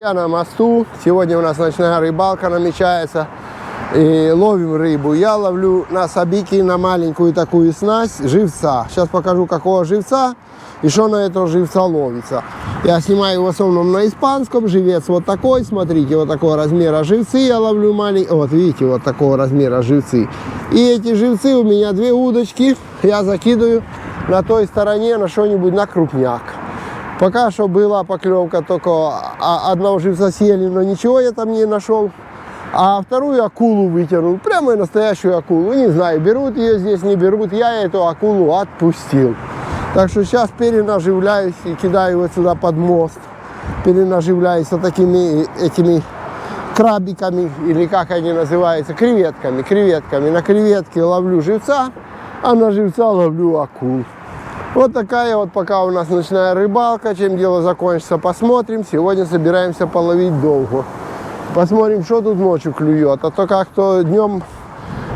Я на мосту. Сегодня у нас ночная рыбалка намечается. И ловим рыбу. Я ловлю на сабики, на маленькую такую снасть живца. Сейчас покажу, какого живца и что на этого живца ловится. Я снимаю в основном на испанском. Живец вот такой, смотрите, вот такого размера живцы я ловлю маленькие. Вот видите, вот такого размера живцы. И эти живцы у меня две удочки. Я закидываю на той стороне на что-нибудь, на крупняк. Пока что была поклевка, только одного живца съели, но ничего я там не нашел. А вторую акулу вытянул, прямо настоящую акулу. Не знаю, берут ее здесь, не берут. Я эту акулу отпустил. Так что сейчас перенаживляюсь и кидаю вот сюда под мост. Перенаживляюсь вот такими этими крабиками, или как они называются, креветками. На креветке ловлю живца, а на живца ловлю акул. Вот такая вот пока у нас ночная рыбалка. Чем дело закончится, посмотрим. Сегодня собираемся половить долго. Посмотрим, что тут ночью клюет. А то как-то днем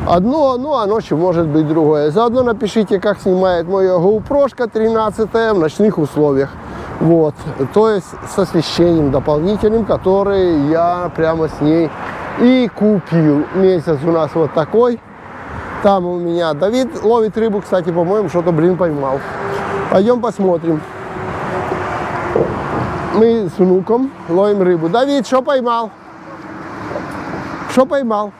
одно, ну а ночью может быть другое. Заодно напишите, как снимает моя GoPro 13 в ночных условиях. Вот. То есть с освещением дополнительным, который я прямо с ней и купил. Месяц у нас вот такой. Там у меня Давид ловит рыбу. Кстати, по-моему, что-то, поймал. Пойдем посмотрим. Мы с внуком ловим рыбу. Давид, что поймал? Что поймал?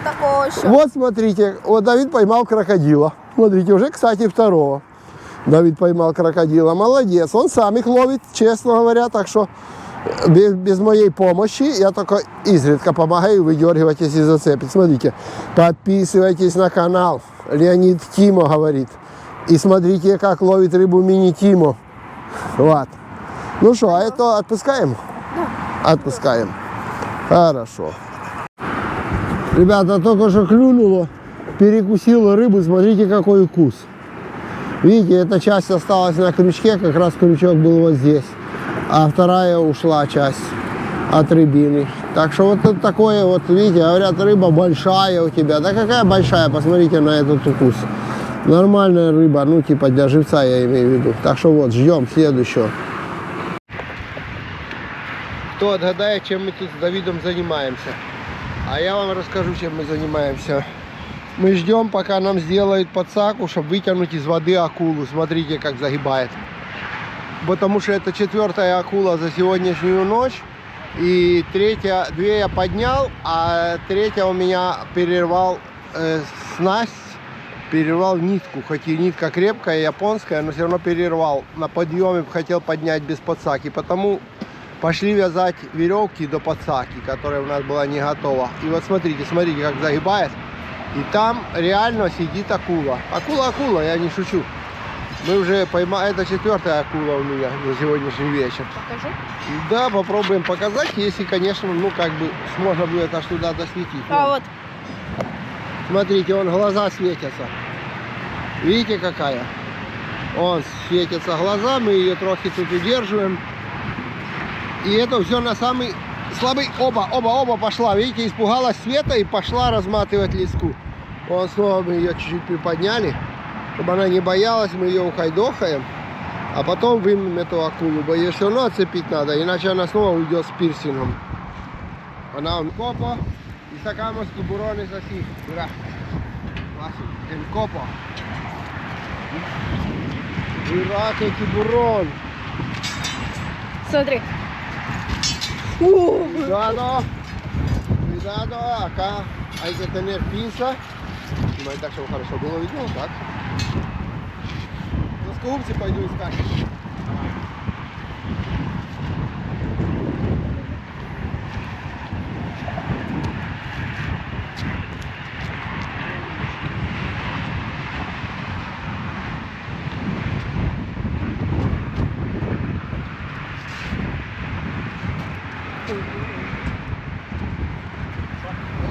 Такого еще. Вот смотрите, вот Давид поймал крокодила. Смотрите, уже, кстати, второго. Давид поймал крокодила. Молодец. Он сам их ловит, честно говоря. Так что без моей помощи я только изредка помогаю выдергивать, если зацепит. Смотрите, подписывайтесь на канал. Леонид Тимо говорит. И смотрите, как ловит рыбу мини-Тимо. Вот. Ну что, а это отпускаем? Да. Отпускаем. Хорошо. Ребята, только что клюнуло, перекусила рыбу, смотрите, какой укус. Видите, эта часть осталась на крючке, как раз крючок был вот здесь. А вторая ушла часть от рыбины. Так что вот такое вот, видите, говорят, рыба большая у тебя. Да какая большая, посмотрите на этот укус. Нормальная рыба, ну типа для живца я имею в виду. Так что вот, ждем следующего. Кто отгадает, чем мы тут с Давидом занимаемся? А я вам расскажу, чем мы занимаемся. Мы ждем, пока нам сделают подсаку, чтобы вытянуть из воды акулу. Смотрите, как загибает. Потому что это четвертая акула за сегодняшнюю ночь. И две я поднял, а третья у меня перервал снасть, перервал нитку. Хоть и нитка крепкая, японская, но все равно перервал. На подъеме хотел поднять без подсаки. Потому пошли вязать веревки до подсаки, которая у нас была не готова. И вот смотрите, как загибает. И там реально сидит акула. Акула, я не шучу. Мы уже поймали, это четвертая акула у меня на сегодняшний вечер. Покажи. Да, попробуем показать, если, конечно, ну как бы можно будет аж туда досветить. А вот. Смотрите, вон глаза светятся. Видите, какая? Вон светятся глаза, мы ее трохи тут удерживаем. И это все на самый слабый. Оба пошла. Видите, испугалась света и пошла разматывать леску. Вон снова мы ее чуть-чуть приподняли, чтобы она не боялась. Мы ее ухайдохаем, а потом вымнем эту акулу. Бо ее все равно отцепить надо, иначе она снова уйдет с пирсингом. Она он копа. И sacamos tiburones así. Mira. Así. El copo. Mira que tiburón. Смотри. Cuidado, acá hay que tener pinza. Снимай так, чтобы хорошо было видно, так. Плоскогубцы пойду искать.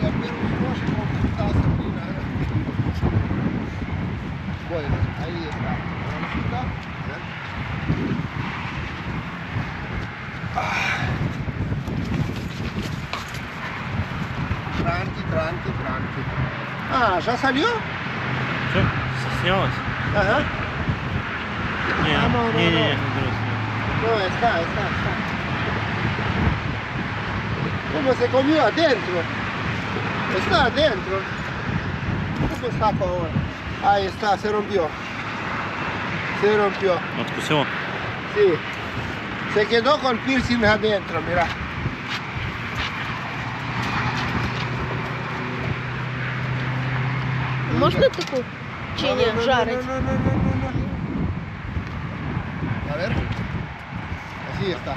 Я первый ножик, он пытался, Ой, ahí está. ¿Está? Tranqui. Ah, ¿ya salió? Все, снялось? Ага. Не, А, ну, не, ну, не, ну. No, está. Come se comió adentro. Está adentro. ¿Cómo escapa ahora? Ahí está, se rompió. Se rompió. Откусил? Sí. Se quedó con piercing adentro, mira. Можна таку? Чи ні, жарить? Наверх. Así está.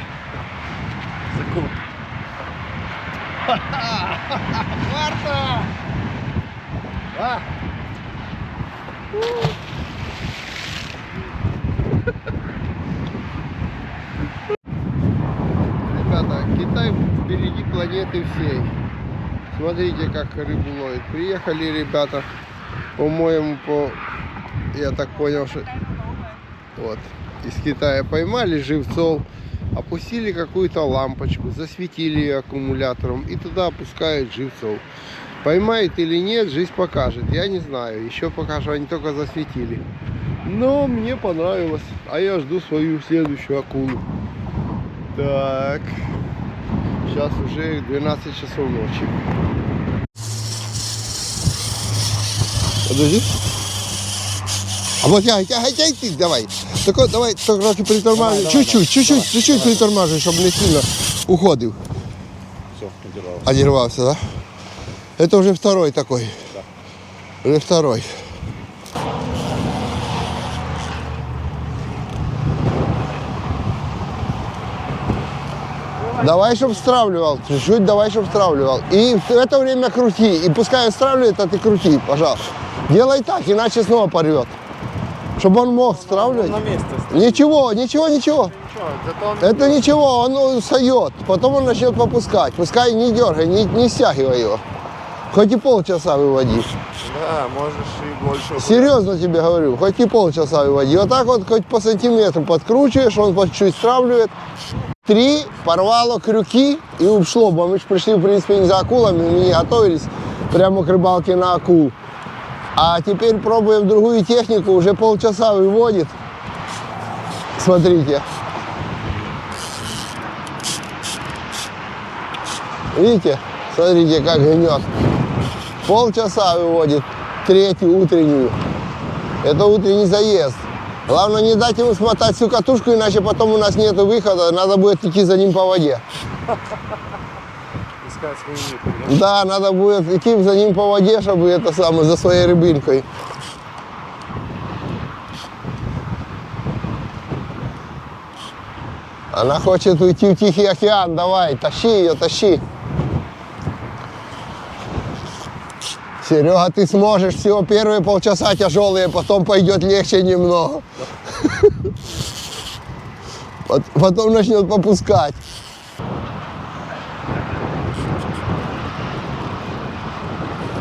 Закуп. ¡Muerto! Va. Ребята, Китай впереди планеты всей. Смотрите, как рыбу ловит. Приехали ребята, по-моему, я так понял, что вот из Китая поймали живцов, опустили какую-то лампочку, засветили ее аккумулятором и туда опускают живцов. Поймают или нет, жизнь покажет. Я не знаю, еще пока что они только засветили. Но мне понравилось, а я жду свою следующую акулу. Так, сейчас уже 12 часов ночи. Подожди. А вот тягай ты, давай. Так, давай, трохи притормаживай. Чуть-чуть притормаживай, чтобы не сильно уходил. Все, одервал. Одервался, да? Это уже второй такой. Да. Уже второй. Давай, чтобы стравливал. Чуть-чуть давай, чтобы стравливал. И в это время крути. И пускай он стравливает, а ты крути, пожалуйста. Делай так, иначе снова порвет. Чтобы он мог стравливать. На месте. Ничего. Ничего, зато он... Это ничего, он встает. Потом он начнет попускать. Пускай не дергай, не стягивай его. Хоть и полчаса выводи. Да, можешь и больше. Серьезно тебе говорю, хоть и полчаса выводи. Вот так вот хоть по сантиметру подкручиваешь, он по чуть-чуть стравливает. 3 порвало крюки и ушло, бо мы же пришли, в принципе, не за акулами, мы не готовились прямо к рыбалке на акул. А теперь пробуем другую технику, уже полчаса выводит. Смотрите. Видите? Смотрите, как гнет. Полчаса выводит, 3-ю утреннюю. Это утренний заезд. Главное не дать ему смотать всю катушку, иначе потом у нас нет выхода, надо будет идти за ним по воде. Искать свою нитку, Да, да? надо будет идти за ним по воде, чтобы это самое, за своей рыбинкой. Она хочет уйти в Тихий океан, давай, тащи ее, тащи. Серега, ты сможешь, всего первые полчаса тяжелые, потом пойдет легче немного. Потом начнет попускать.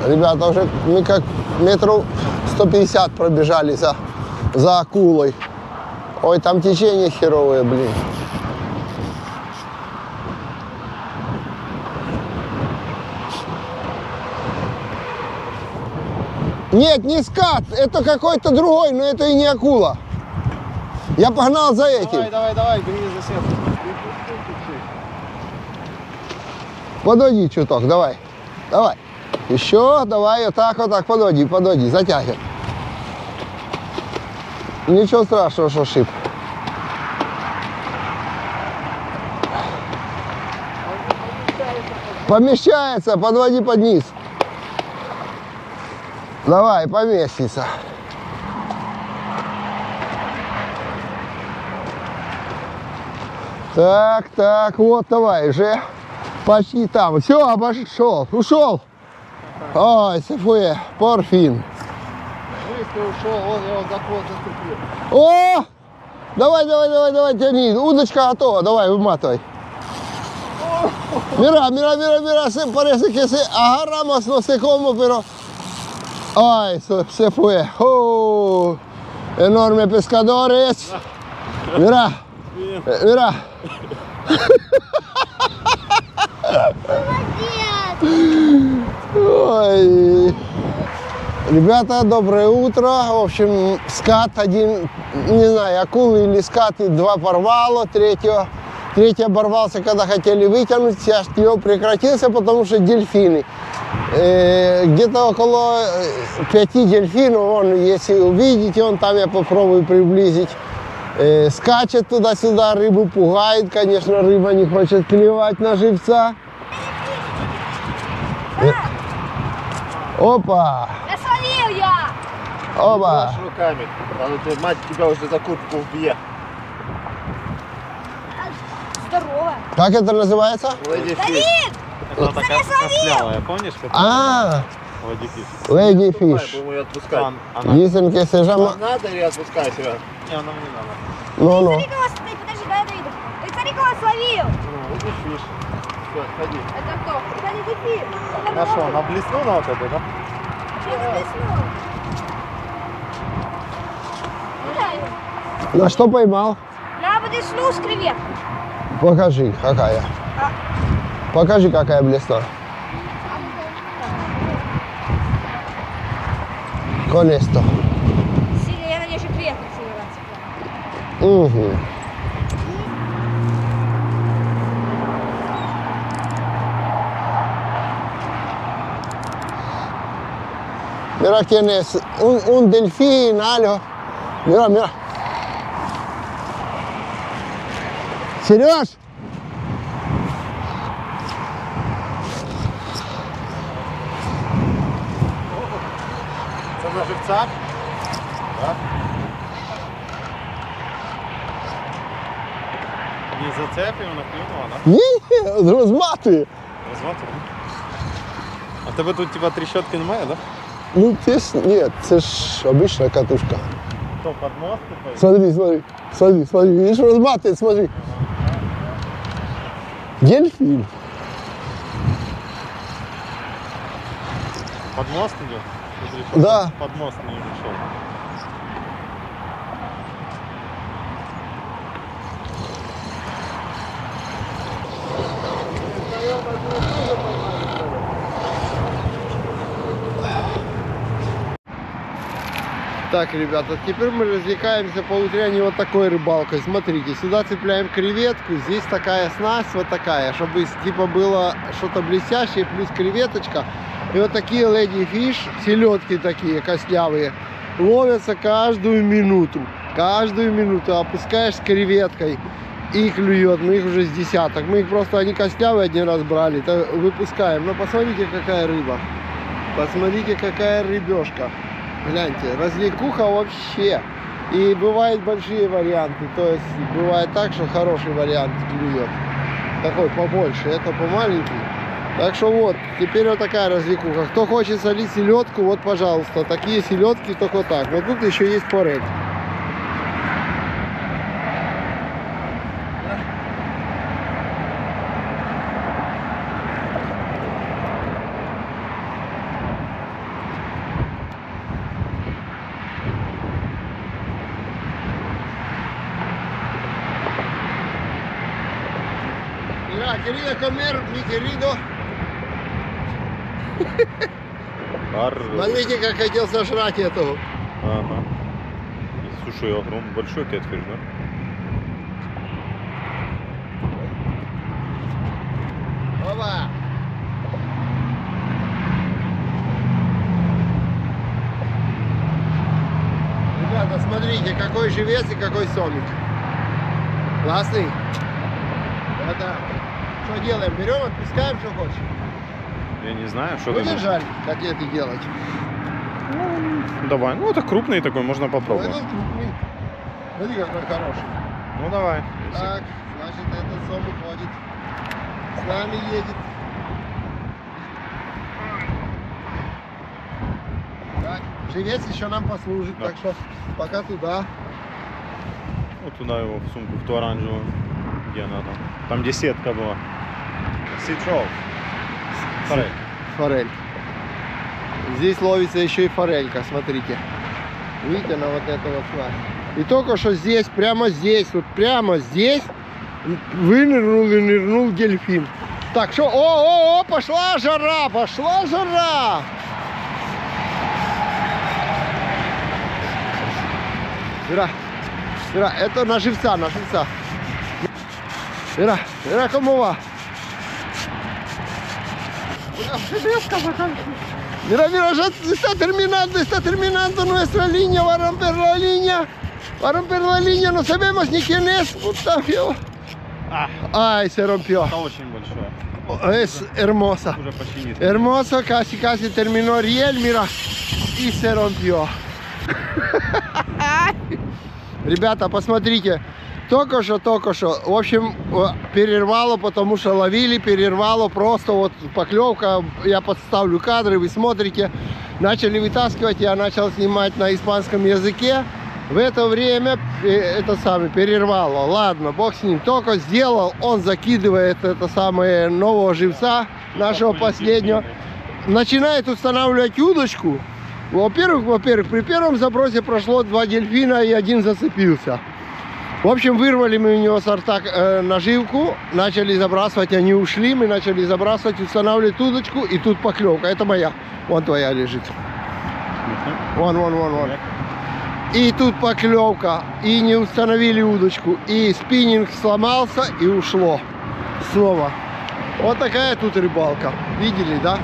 Ребята, уже мы как метров 150 пробежали за акулой. Ой, там течение херовое, блин. Нет, не скат, это какой-то другой, но это и не акула. Я погнал за этим. Давай, бери за сетку. Подойди чуток, давай. Давай. Еще, давай, вот так, подойди, затягивай. Ничего страшного, что шип. Помещается, подводи под низ. Давай, поместится. Так, вот, давай, уже почти там. Все, обошел, ушел. Ой, сефуе, порфин. Быстро ушел, он его заход заступил. О! Давай, тяни. Удочка готова, давай, выматывай. Mira, parece que se agarramos no sé cómo, pero... Ay, se fue. Oh, enorme pescadores. Mira. Ой. Ребята, доброе утро. В общем, скат один, не знаю, акулы или скаты, 2 порвало, 3-го Третий оборвался, когда хотели вытянуть, сейчас клев прекратился, потому что дельфины. Где-то около 5 дельфинов, он, если увидите, он там я попробую приблизить. Скачет туда-сюда, рыбу пугает, конечно, рыба не хочет клевать на живца. Опа! Я словил я! Опа! Маш руками. Мать тебя уже за куртку убьет. Здорово. Как это называется? Леди Давид! Это такая костлявая, помнишь? Как Леди Фиш. Леди Фиш. Фиш. Будем ее отпускать. Она... Лисеньки сижам. Надо или отпускай себя? Не, она мне надо. Ну-ну. Смотри, кого смотри, подожди, дай Давиду. Ты смотри, кого словил. Ну, Леди Фиш. Все, ходи. Это кто? Это не дефи. На что, на блесну на вот это, да? На что поймал? На блесну с креветкой. Покажи, какая. Покажи, какая блесна. Con esto. Сильно, я надеюсь, что креветка сильно раз. Угу. Mira quién es. Un delfín, algo. Mira, mira. Сереж! Це на живцах? Да? Не зацепив, наклюнула, да? Ні, розматує. Розвати? А тебе тут типа трещотки немає, да? Ну, це ж, ні, це ж обична катушка. То под мост типа? Смотри, смотри, смотри, смотри, видишь, разматывает, смотри. Дельфин. Под мост идет? Смотри, чтоб Да. Под мост не ушел. Так, ребята, теперь мы развлекаемся по утренней вот такой рыбалкой. Смотрите, сюда цепляем креветку, здесь такая снасть вот такая, чтобы типа было что-то блестящее, плюс креветочка. И вот такие леди фиш, селедки такие костлявые, ловятся каждую минуту. Каждую минуту опускаешь с креветкой и клюет. Мы их уже с десяток. Мы их просто, они костлявые один раз брали, то выпускаем. Но посмотрите, какая рыба. Посмотрите, какая рыбешка. Гляньте, развлекуха вообще. И бывают большие варианты. То есть бывает так, что хороший вариант клюет. Такой побольше, это помаленький. Так что вот, теперь вот такая развлекуха. Кто хочет солить селедку, вот пожалуйста. Такие селедки только так. Но тут еще есть форель. Mira, querido comer, mi querido. Смотрите, как хотел сожрать этого. Ага. Слушай, огромный, большой кетфиш, да? Опа! Ребята, смотрите, какой живец и какой сомик. Классный? Да-да. Что делаем? Берем, отпускаем, что хочешь? Я не знаю, что ты Будешь можешь. жарить, котлеты делать? Ну, давай. Ну, это крупный такой, можно Ой, попробовать. ну, крупный. Смотри, какой хороший. Ну, давай. Так, значит, этот сомик ходит. С нами едет. Так, живец еще нам послужит, Да. так что пока туда. Вот туда его в сумку, в ту оранжевую. Где она там? Там, где сетка была. Ситроу. Форель. Форель. Здесь ловится еще и форелька, смотрите. Видите, она вот это вот снасть. И только что здесь, вот прямо здесь вынырнул и нырнул дельфин. Так, что, о, пошла жара, пошла жара. Ира, это на живца, на живца. Mira, mira cómo va. Mira, mira, ya está terminando nuestra línea, va a romper la línea. Va a romper la línea, no sabemos ni quién es. Puta, feo. Ay, se rompió. Это очень большое. Es hermosa. Уже почти нет. Hermoso, casi terminó riel, mira. И se rompió. Ребята, посмотрите. Только что. В общем, перервало, потому что ловили, перервало. Просто вот поклевка. Я подставлю кадры, вы смотрите. Начали вытаскивать, я начал снимать на испанском языке. В это время это самое перервало. Ладно, бог с ним. Только сделал, он закидывает это самое нового живца, нашего последнего. Начинает устанавливать удочку. Во-первых, при первом забросе прошло 2 дельфина и 1 зацепился. В общем, вырвали мы у него с рта наживку, начали забрасывать, они ушли, мы начали забрасывать, устанавливать удочку, и тут поклевка. Это моя. Вон твоя лежит. Вон. И тут поклевка, и не установили удочку, и спиннинг сломался, и ушло снова. Вот такая тут рыбалка. Видели, да?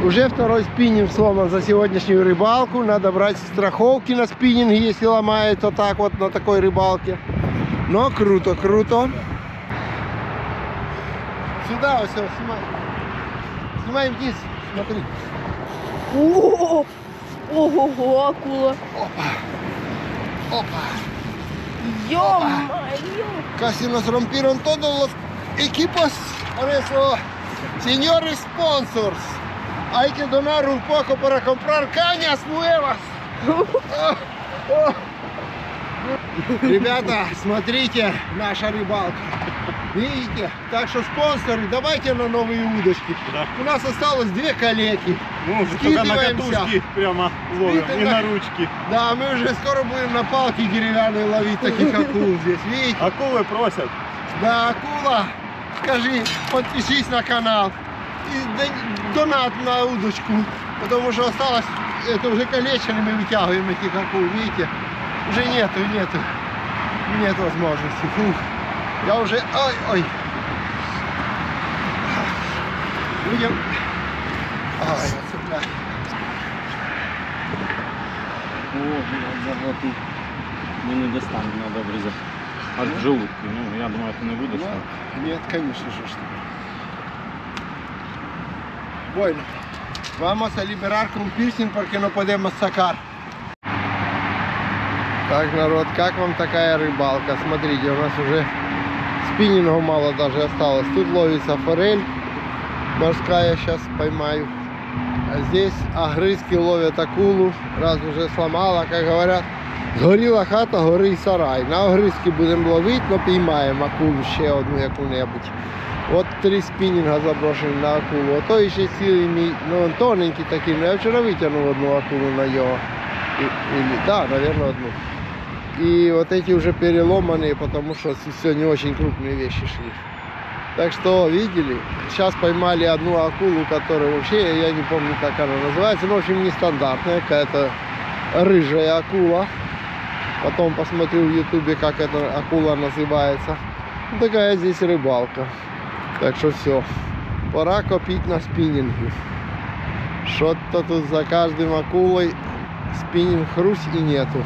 Уже второй спиннинг сломан за сегодняшнюю рыбалку. Надо брать страховки на спиннинге, если ломает вот так вот на такой рыбалке. Но круто. Сюда все, снимай. Снимай вниз, смотри. Ого, акула. Опа. Ё-моё. Casi nos rompieron todos los equipos. Por eso, señores sponsors, hay que donar un poco para comprar cañas nuevas. Ребята, смотрите, наша рыбалка. Видите? Так что спонсоры, давайте на новые удочки. Да. У нас осталось 2 калеки. Мы уже только на Скидываемся. катушки прямо ловим и на ручки. Да, мы уже скоро будем на палки деревянные ловить таких акул здесь. Видите? Акулы просят. Да, акула, скажи, подпишись на канал и донат на удочку, потому что осталось, это уже колечами мы вытягиваем этих акул, видите, уже нет возможности. Фух. Я уже, ой, будем, цеплять. О, заглоту. Ну не достану, надо обрезать. От желудки. Ну, я думаю, это не выдаст. Нет, конечно же, что. Bueno, vamos a liberar con piercing porque no podemos sacar. Так, народ, как вам такая рыбалка? Смотрите, у нас уже спиннингов мало даже осталось. Тут ловится форель морская, сейчас поймаю. А здесь огрызки ловят акулу, раз уже сломала, как говорят. Згоріла хата, гори й сарай. На огризки будемо ловити, але піймаємо акулу ще одну яку-небудь. От 3 спінінга заброшені на акулу. Ото ще цілий мій, ну тоненький такий. Я вчора витягнув одну акулу на нього. Да, наверное, одну. И вот эти уже переломанные, потому что все не очень крупные вещи шли. Так что, видели, сейчас поймали одну акулу, которая вообще, я не помню, как она называется, но в общем нестандартная, какая-то рыжая акула. Потом посмотрю в ютубе, как эта акула называется. Ну, такая здесь рыбалка. Так что все, пора копить на спиннинге. Что-то тут за каждым акулой спиннинг хрусь и нету.